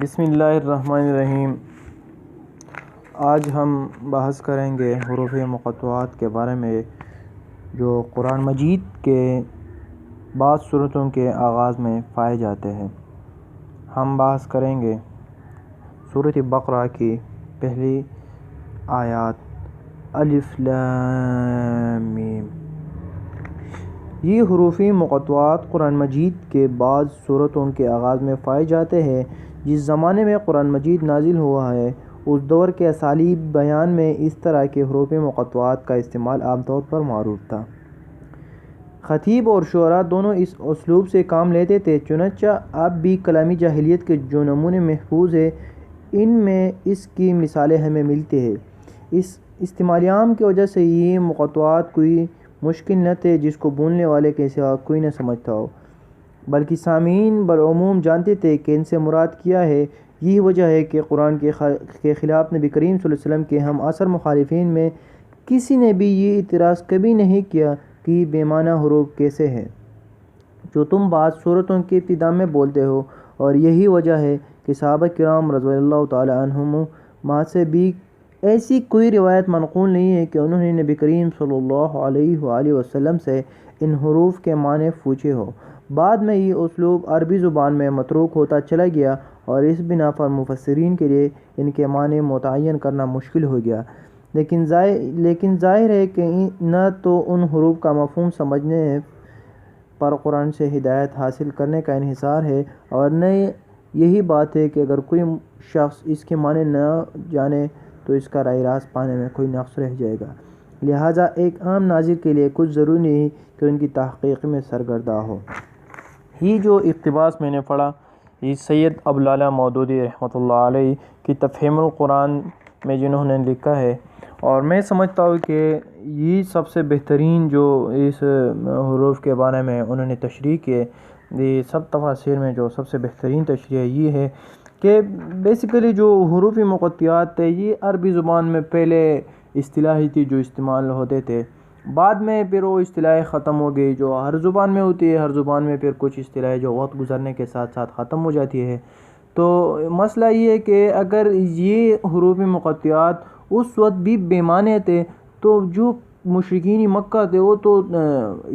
بسم اللہ الرحمن الرحیم۔ آج ہم بحث کریں گے حروف مقطعات کے بارے میں جو قرآن مجید کے بعض سورتوں کے آغاز میں پائے جاتے ہیں۔ ہم بحث کریں گے سورۃ بقرہ کی پہلی آیات الف لام میم۔ یہ حروف مقطعات قرآن مجید کے بعض سورتوں کے آغاز میں پائے جاتے ہیں۔ جس زمانے میں قرآن مجید نازل ہوا ہے اس دور کے اسالیب بیان میں اس طرح کے حروف مقطعات کا استعمال عام طور پر معروف تھا۔ خطیب اور شعراء دونوں اس اسلوب سے کام لیتے تھے، چنانچہ اب بھی کلامی جاہلیت کے جو نمونے محفوظ ہیں ان میں اس کی مثالیں ہمیں ملتی ہیں۔ اس استعمال عام کی وجہ سے یہ مقطعات کوئی مشکل نہ تھے جس کو بولنے والے کے سوا کوئی نہ سمجھتا ہو، بلکہ سامعین بالعموم جانتے تھے کہ ان سے مراد کیا ہے۔ یہی وجہ ہے کہ قرآن کے خلاف نبی کریم صلی اللہ علیہ وسلم کے ہم عصر مخالفین میں کسی نے بھی یہ اعتراض کبھی نہیں کیا کہ یہ بے معنی حروف کیسے ہیں جو تم بعض سورتوں کے ابتدا میں بولتے ہو، اور یہی وجہ ہے کہ صحابہ کرام رضی اللہ تعالی عنہم ماں سے بھی ایسی کوئی روایت منقول نہیں ہے کہ انہوں نے نبی کریم صلی اللہ علیہ وآلہ وسلم سے ان حروف کے معنی پوچھے ہو۔ بعد میں یہ اسلوب عربی زبان میں متروک ہوتا چلا گیا اور اس بنا پر مفسرین کے لیے ان کے معنی متعین کرنا مشکل ہو گیا، لیکن ظاہر ہے کہ نہ تو ان حروف کا مفہوم سمجھنے پر قرآن سے ہدایت حاصل کرنے کا انحصار ہے، اور نہ یہی بات ہے کہ اگر کوئی شخص اس کے معنی نہ جانے تو اس کا راہ راست پانے میں کوئی نقص رہ جائے گا۔ لہٰذا ایک عام ناظر کے لیے کچھ ضروری نہیں کہ ان کی تحقیق میں سرگرداں ہو۔ یہ جو اقتباس میں نے پڑھا یہ سید ابوالعلا مودودی رحمۃ اللہ علیہ کی تفہیم القرآن میں جنہوں نے لکھا ہے، اور میں سمجھتا ہوں کہ یہ سب سے بہترین جو اس حروف کے بارے میں انہوں نے تشریح کی ہے، یہ سب تفاسیر میں جو سب سے بہترین تشریح یہ ہے کہ بیسیکلی جو حروف مقطعات تھے یہ عربی زبان میں پہلے اصطلاحی تھی جو استعمال ہوتے تھے، بعد میں پھر وہ اصطلاح ختم ہو گئی جو ہر زبان میں ہوتی ہے۔ ہر زبان میں پھر کچھ اصطلاح جو وقت گزرنے کے ساتھ ساتھ ختم ہو جاتی ہے۔ تو مسئلہ یہ ہے کہ اگر یہ حروف مقطعات اس وقت بھی بے معنی تھے تو جو مشرکین مکہ تھے وہ تو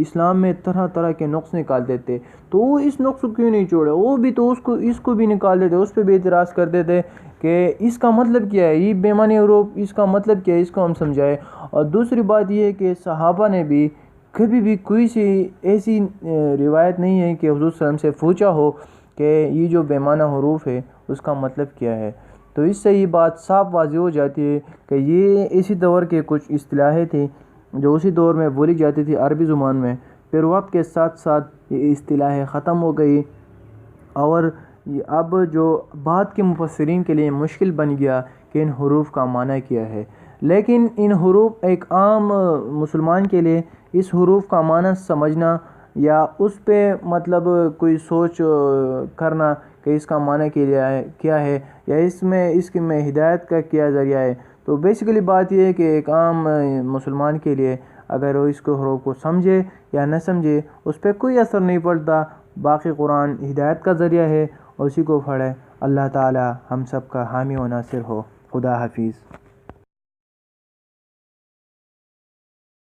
اسلام میں طرح طرح کے نقص نکالتے تھے، تو وہ اس نقص کو کیوں نہیں چھوڑے؟ وہ بھی تو اس کو بھی نکال دیتے، اس پہ بھی اعتراض کرتے تھے کہ اس کا مطلب کیا ہے، یہ بے معنی حروف اس کا مطلب کیا ہے، اس کو ہم سمجھائے۔ اور دوسری بات یہ ہے کہ صحابہ نے بھی کبھی بھی کوئی سی ایسی روایت نہیں ہے کہ حضور صلی اللہ علیہ وسلم سے پوچھا ہو کہ یہ جو بے معنی حروف ہے اس کا مطلب کیا ہے۔ تو اس سے یہ بات صاف واضح ہو جاتی ہے کہ یہ اسی دور کے کچھ اصطلاحیں تھیں جو اسی دور میں بولی جاتی تھی عربی زبان میں، پھر وقت کے ساتھ ساتھ یہ اصطلاحیں ختم ہو گئی، اور اب جو بعد کے مفسرین کے لیے مشکل بن گیا کہ ان حروف کا معنی کیا ہے۔ لیکن ان حروف ایک عام مسلمان کے لیے اس حروف کا معنی سمجھنا یا اس پہ مطلب کوئی سوچ کرنا کہ اس کا معنی کیا ہے یا اس میں ہدایت کا کیا ذریعہ ہے، تو بیسیکلی بات یہ ہے کہ ایک عام مسلمان کے لیے اگر وہ اس کو حروف کو سمجھے یا نہ سمجھے اس پہ کوئی اثر نہیں پڑتا، باقی قرآن ہدایت کا ذریعہ ہے اور اسی کو پڑھے۔ اللہ تعالی ہم سب کا حامی و ناصر ہو۔ خدا حافظ۔